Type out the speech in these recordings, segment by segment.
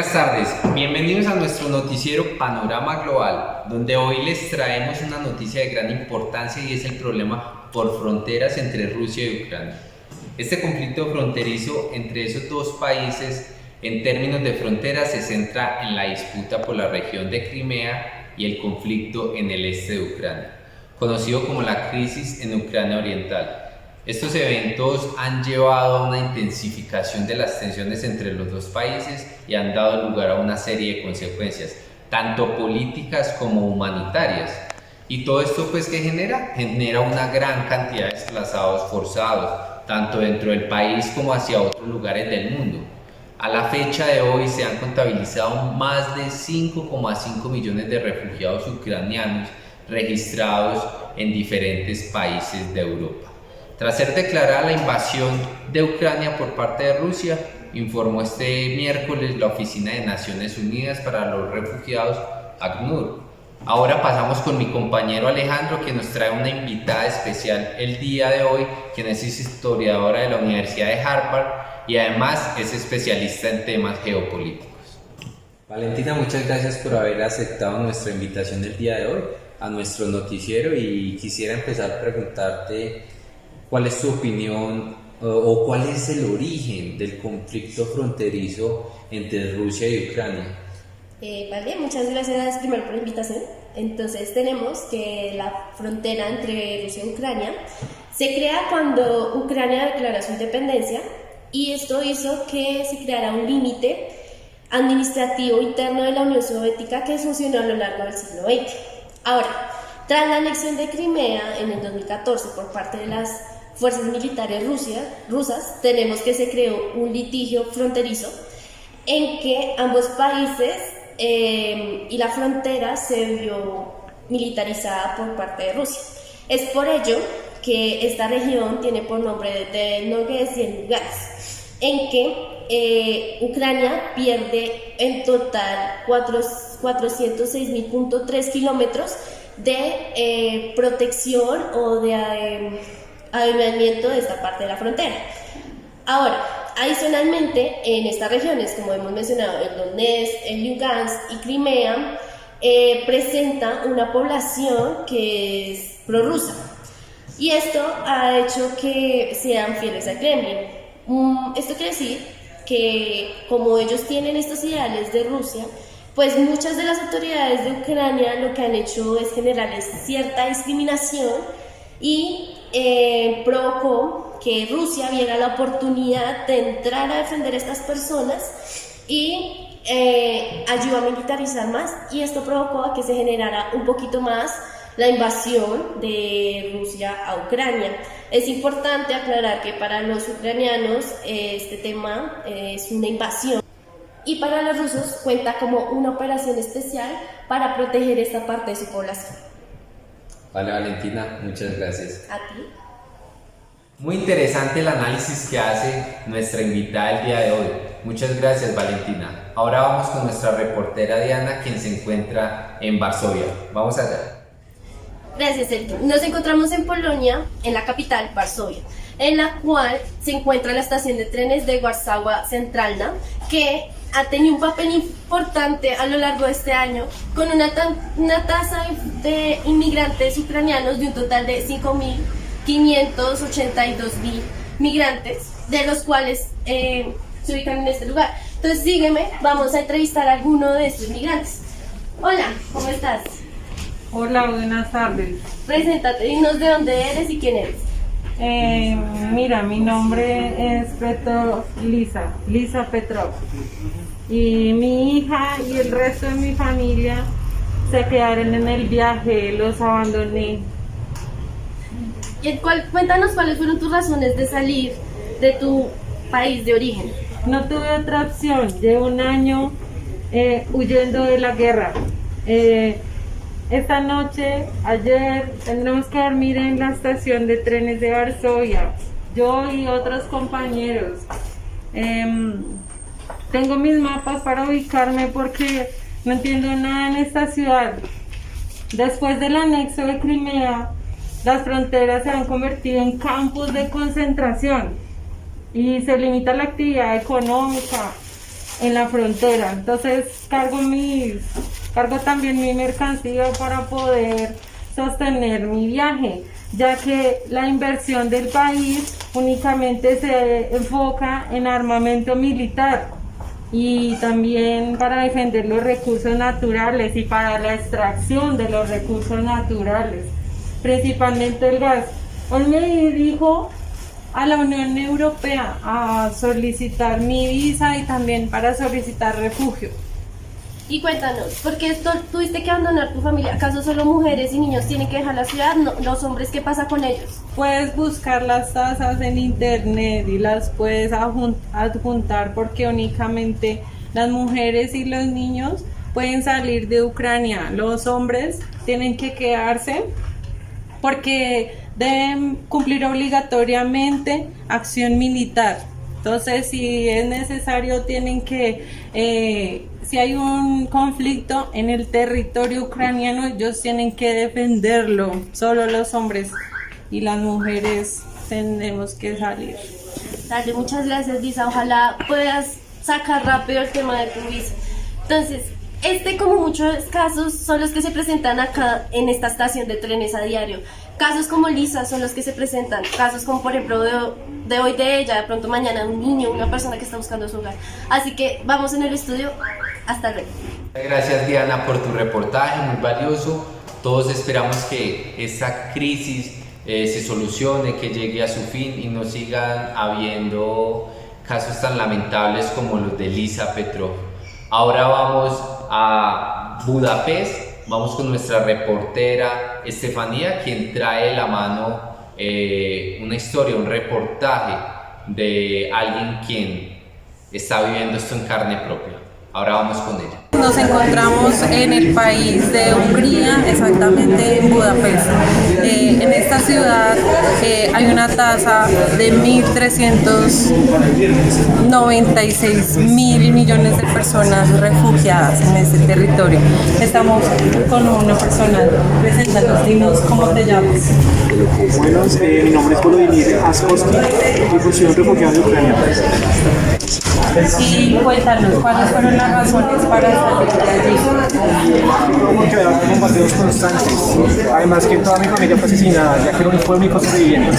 Buenas tardes, bienvenidos a nuestro noticiero Panorama Global, donde hoy les traemos una noticia de gran importancia y es el problema por fronteras entre Rusia y Ucrania. Este conflicto fronterizo entre esos dos países en términos de frontera se centra en la disputa por la región de Crimea y el conflicto en el este de Ucrania, conocido como la crisis en Ucrania Oriental. Estos eventos han llevado a una intensificación de las tensiones entre los dos países y han dado lugar a una serie de consecuencias, tanto políticas como humanitarias. Y todo esto pues ¿qué genera? Genera una gran cantidad de desplazados forzados, tanto dentro del país como hacia otros lugares del mundo. A la fecha de hoy se han contabilizado más de 5,5 millones de refugiados ucranianos registrados en diferentes países de Europa. Tras ser declarada la invasión de Ucrania por parte de Rusia, informó este miércoles la Oficina de Naciones Unidas para los Refugiados, ACNUR. Ahora pasamos con mi compañero Alejandro, que nos trae una invitada especial el día de hoy, quien es historiadora de la Universidad de Harvard y además es especialista en temas geopolíticos. Valentina, muchas gracias por haber aceptado nuestra invitación el día de hoy a nuestro noticiero y quisiera empezar a preguntarte ¿cuál es tu opinión o cuál es el origen del conflicto fronterizo entre Rusia y Ucrania? Vale, muchas gracias primero por la invitación. Entonces tenemos que la frontera entre Rusia y Ucrania se crea cuando Ucrania declara su independencia y esto hizo que se creara un límite administrativo interno de la Unión Soviética que funcionó a lo largo del siglo XX. Ahora, tras la anexión de Crimea en el 2014 por parte de las fuerzas militares rusas, tenemos que se creó un litigio fronterizo en que ambos países y la frontera se vio militarizada por parte de Rusia. Es por ello que esta región tiene por nombre de Donetsk y Lugansk, en que Ucrania pierde en total 406.3 kilómetros de protección o de adueñamiento de esta parte de la frontera. Ahora, adicionalmente, en estas regiones, como hemos mencionado, el Donetsk, el Lugansk y Crimea, presenta una población que es prorrusa. Y esto ha hecho que sean fieles al Kremlin. Esto quiere decir que como ellos tienen estos ideales de Rusia, pues muchas de las autoridades de Ucrania lo que han hecho es generarles cierta discriminación y provocó que Rusia viera la oportunidad de entrar a defender a estas personas y ayudó a militarizar más, y esto provocó a que se generara un poquito más la invasión de Rusia a Ucrania. Es importante aclarar que para los ucranianos este tema es una invasión y para los rusos cuenta como una operación especial para proteger esta parte de su población. Vale, Valentina, muchas gracias. A ti. Muy interesante el análisis que hace nuestra invitada el día de hoy. Muchas gracias, Valentina. Ahora vamos con nuestra reportera Diana, quien se encuentra en Varsovia. Vamos allá. Gracias, Sergio. Nos encontramos en Polonia, en la capital, Varsovia, en la cual se encuentra la estación de trenes de Warszawa Centralna, que ha tenido un papel importante a lo largo de este año, con una tasa de inmigrantes ucranianos de un total de 5.582.000 migrantes, de los cuales se ubican en este lugar. Entonces sígueme, vamos a entrevistar a alguno de estos migrantes. Hola, ¿cómo estás? Hola, buenas tardes. Preséntate, dinos de dónde eres y quién eres. Mira, mi nombre es Lisa Petrov. Y mi hija y el resto de mi familia se quedaron en el viaje, los abandoné. Cuéntanos cuáles fueron tus razones de salir de tu país de origen. No tuve otra opción, llevo un año huyendo de la guerra. Esta noche, ayer, tendremos que dormir en la estación de trenes de Varsovia, yo y otros compañeros. Tengo mis mapas para ubicarme porque no entiendo nada en esta ciudad. Después del anexo de Crimea, las fronteras se han convertido en campos de concentración y se limita la actividad económica, en la frontera. Entonces cargo también mi mercancía para poder sostener mi viaje, ya que la inversión del país únicamente se enfoca en armamento militar y también para defender los recursos naturales y para la extracción de los recursos naturales, principalmente el gas. Hoy me dirijo a la Unión Europea a solicitar mi visa y también para solicitar refugio. Y cuéntanos, ¿por qué tuviste que abandonar tu familia? ¿Acaso solo mujeres y niños tienen que dejar la ciudad? No, ¿los hombres qué pasa con ellos? Puedes buscar las tasas en internet y las puedes adjuntar porque únicamente las mujeres y los niños pueden salir de Ucrania. Los hombres tienen que quedarse porque deben cumplir obligatoriamente acción militar. Entonces, si es necesario, tienen que, si hay un conflicto en el territorio ucraniano, ellos tienen que defenderlo. Solo los hombres y las mujeres tenemos que salir. Dale, muchas gracias, Lisa. Ojalá puedas sacar rápido el tema de tu visa. Entonces, como muchos casos, son los que se presentan acá en esta estación de trenes a diario. Casos como Lisa son los que se presentan, casos como por ejemplo de hoy de ella, de pronto mañana un niño, una persona que está buscando su hogar. Así que vamos en el estudio, hasta luego. Gracias Diana por tu reportaje, muy valioso. Todos esperamos que esta crisis se solucione, que llegue a su fin y no sigan habiendo casos tan lamentables como los de Lisa Petrov. Ahora vamos a Budapest. Vamos con nuestra reportera Estefanía, quien trae de la mano una historia, un reportaje de alguien quien está viviendo esto en carne propia. Ahora vamos con ella. Nos encontramos en el país de Hungría, exactamente en Budapest. En esta ciudad hay una tasa de 1.396.000 millones de personas refugiadas en este territorio. Estamos con una persona, preséntanos, dinos cómo te llamas. Bueno, mi nombre es Volodymyr Askoski y pues soy un refugiado de Ucrania. Y cuéntanos, ¿cuáles fueron las razones para salir de allí? Porque había bombardeos constantes, además que toda mi familia fue asesinada, ya que fue el único sobreviviente.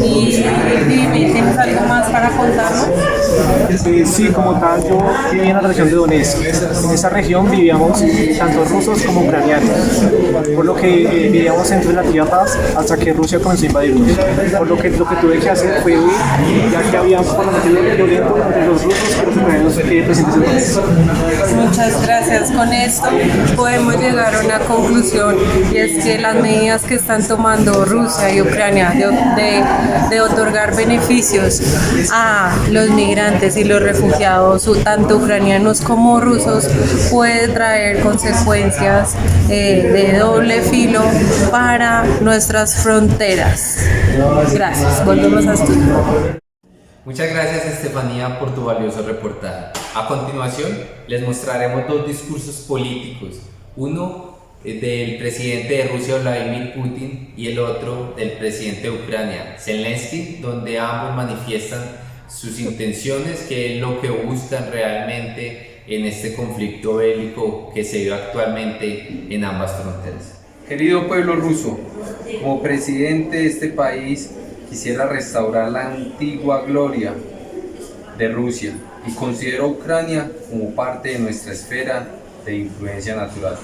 ¿Y tienes algo más para contarnos? Sí, como tal, yo viví en la región de Donetsk. En esa región vivíamos tanto rusos como ucranianos, por lo que vivíamos en relativa paz hasta que Rusia comenzó a invadirnos. Por lo que tuve que hacer fue huir, ya que había un parlamentario violento entre los rusos y los ucranianos presentes en Donetsk. Muchas gracias. Con esto podemos llegar a una conclusión, y es que las medidas que están tomando Rusia y Ucrania de otorgar beneficios a los migrantes y los refugiados, tanto ucranianos como rusos, puede traer consecuencias de doble filo para nuestras fronteras. Gracias. Volvemos a estudiar. Muchas gracias Estefanía por tu valioso reportaje. A continuación les mostraremos dos discursos políticos, uno del presidente de Rusia Vladimir Putin y el otro del presidente de Ucrania Zelensky, donde ambos manifiestan sus intenciones, que es lo que buscan realmente en este conflicto bélico que se vive actualmente en ambas fronteras. Querido pueblo ruso, como presidente de este país quisiera restaurar la antigua gloria de Rusia y considero a Ucrania como parte de nuestra esfera de influencia natural.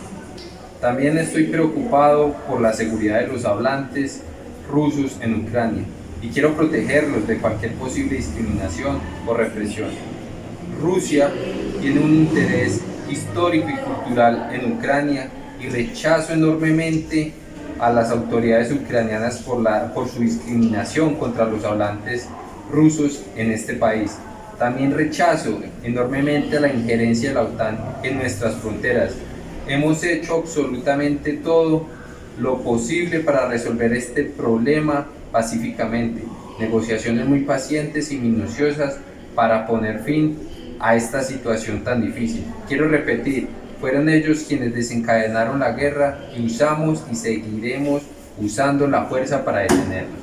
También estoy preocupado por la seguridad de los hablantes rusos en Ucrania y quiero protegerlos de cualquier posible discriminación o represión. Rusia tiene un interés histórico y cultural en Ucrania y rechazo enormemente a las autoridades ucranianas por su discriminación contra los hablantes rusos en este país. También rechazo enormemente la injerencia de la OTAN en nuestras fronteras. Hemos hecho absolutamente todo lo posible para resolver este problema pacíficamente. Negociaciones muy pacientes y minuciosas para poner fin a esta situación tan difícil. Quiero repetir, fueron ellos quienes desencadenaron la guerra y usamos y seguiremos usando la fuerza para detenerla.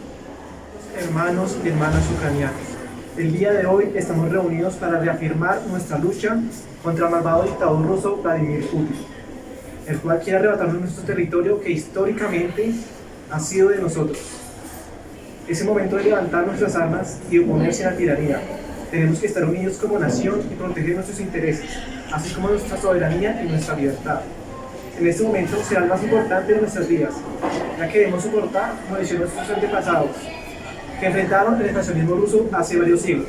Hermanos y hermanas ucranianos, El día de hoy estamos reunidos para reafirmar nuestra lucha contra el malvado dictador ruso Vladimir Putin, el cual quiere arrebatarnos nuestro territorio que históricamente ha sido de nosotros. Es el momento de levantar nuestras armas y oponerse a la tiranía. Tenemos que estar unidos como nación y proteger nuestros intereses, así como nuestra soberanía y nuestra libertad. En este momento será el más importante de nuestras vidas, ya que debemos soportar como decían nuestros antepasados, que enfrentaron el expansionismo ruso hace varios siglos.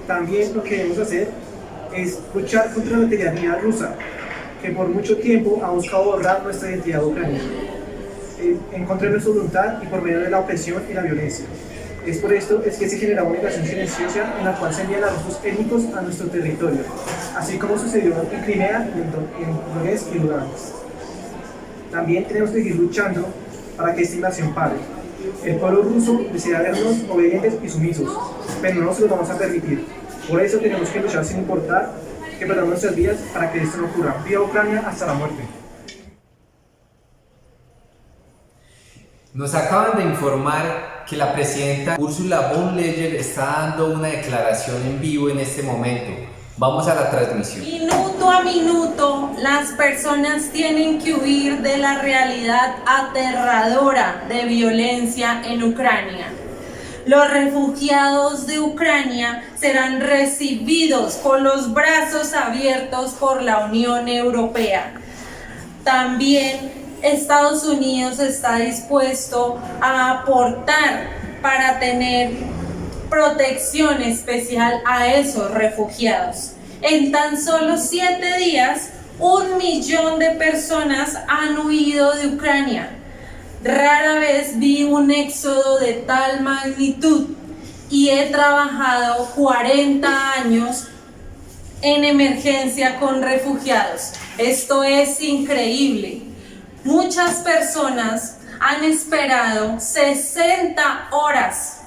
También lo que debemos hacer es luchar contra la tiranía rusa, que por mucho tiempo ha buscado borrar nuestra identidad ucraniana, en contra de nuestra voluntad y por medio de la opresión y la violencia. Es por esto que se genera una migración silenciosa en la cual se envían a rusos étnicos a nuestro territorio, así como sucedió en Crimea, en Donetsk y Lugansk. También tenemos que seguir luchando para que esta invasión pare. El pueblo ruso desea vernos obedientes y sumisos, pero no nos lo vamos a permitir. Por eso tenemos que luchar sin importar que perdamos nuestras vidas para que esto no ocurra. ¡Viva Ucrania hasta la muerte! Nos acaban de informar que la presidenta Ursula von der Leyen está dando una declaración en vivo en este momento. Vamos a la transmisión. Minuto a minuto, las personas tienen que huir de la realidad aterradora de violencia en Ucrania. Los refugiados de Ucrania serán recibidos con los brazos abiertos por la Unión Europea. También Estados Unidos está dispuesto a aportar para tener protección especial a esos refugiados. En tan solo 7 días, 1 millón de personas han huido de Ucrania. Rara vez vi un éxodo de tal magnitud y he trabajado 40 años en emergencia con refugiados. Esto es increíble. Muchas personas han esperado 60 horas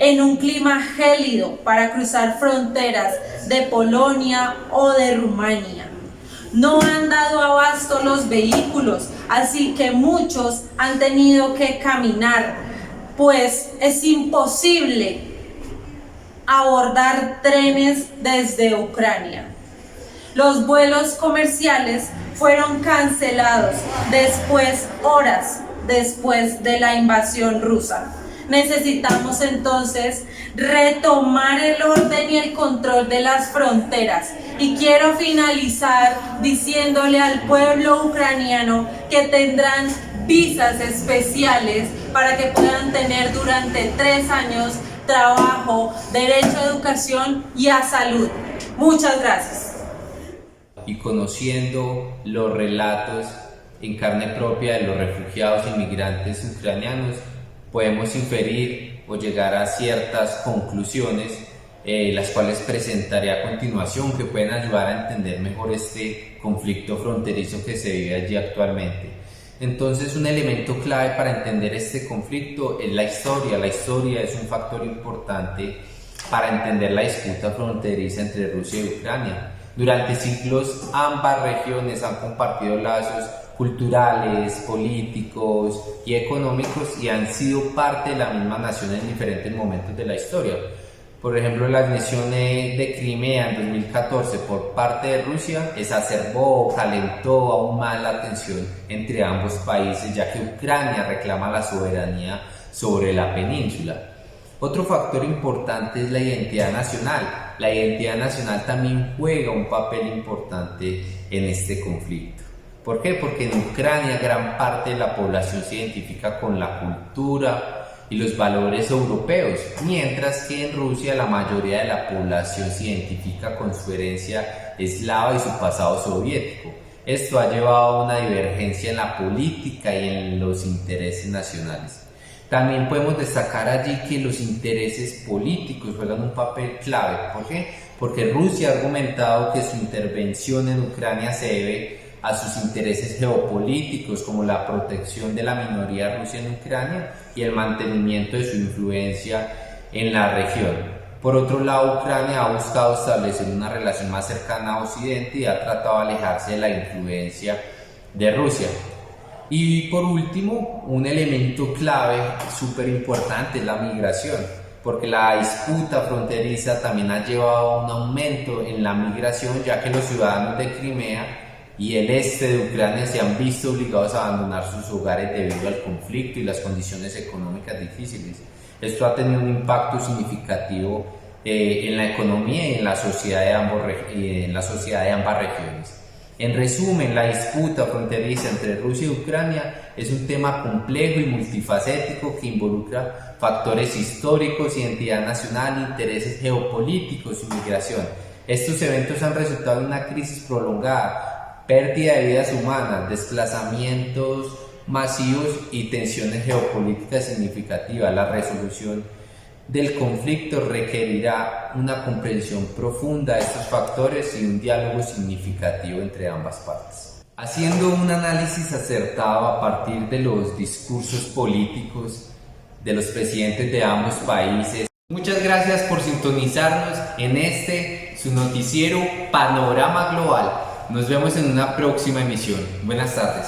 en un clima gélido para cruzar fronteras de Polonia o de Rumania. No han dado abasto los vehículos, así que muchos han tenido que caminar, pues es imposible abordar trenes desde Ucrania. Los vuelos comerciales fueron cancelados horas después de la invasión rusa. Necesitamos entonces retomar el orden y el control de las fronteras. Y quiero finalizar diciéndole al pueblo ucraniano que tendrán visas especiales para que puedan tener durante 3 años trabajo, derecho a educación y a salud. Muchas gracias. Y conociendo los relatos en carne propia de los refugiados e inmigrantes ucranianos, podemos inferir o llegar a ciertas conclusiones, las cuales presentaré a continuación, que pueden ayudar a entender mejor este conflicto fronterizo que se vive allí actualmente. Entonces, un elemento clave para entender este conflicto es la historia. La historia es un factor importante para entender la disputa fronteriza entre Rusia y Ucrania. Durante siglos, ambas regiones han compartido lazos culturales, políticos y económicos y han sido parte de la misma nación en diferentes momentos de la historia. Por ejemplo, la anexión de Crimea en 2014 por parte de Rusia exacerbó o calentó aún más la tensión entre ambos países, ya que Ucrania reclama la soberanía sobre la península. Otro factor importante es la identidad nacional. La identidad nacional también juega un papel importante en este conflicto. ¿Por qué? Porque en Ucrania gran parte de la población se identifica con la cultura y los valores europeos, mientras que en Rusia la mayoría de la población se identifica con su herencia eslava y su pasado soviético. Esto ha llevado a una divergencia en la política y en los intereses nacionales. También podemos destacar allí que los intereses políticos juegan un papel clave. ¿Por qué? Porque Rusia ha argumentado que su intervención en Ucrania se debe a sus intereses geopolíticos, como la protección de la minoría rusa en Ucrania y el mantenimiento de su influencia en la región. Por otro lado, Ucrania ha buscado establecer una relación más cercana a Occidente y ha tratado de alejarse de la influencia de Rusia. Y por último, un elemento clave súper importante es la migración. porque la disputa fronteriza también ha llevado a un aumento en la migración, ya que los ciudadanos de Crimea y el este de Ucrania se han visto obligados a abandonar sus hogares debido al conflicto y las condiciones económicas difíciles. Esto ha tenido un impacto significativo en la economía y en la sociedad de ambas regiones. En resumen, la disputa fronteriza entre Rusia y Ucrania es un tema complejo y multifacético que involucra factores históricos, identidad nacional, intereses geopolíticos y migración. Estos eventos han resultado en una crisis prolongada, pérdida de vidas humanas, desplazamientos masivos y tensiones geopolíticas significativas. La resolución del conflicto requerirá una comprensión profunda de estos factores y un diálogo significativo entre ambas partes. Haciendo un análisis acertado a partir de los discursos políticos de los presidentes de ambos países. Muchas gracias por sintonizarnos en su noticiero Panorama Global. Nos vemos en una próxima emisión. Buenas tardes.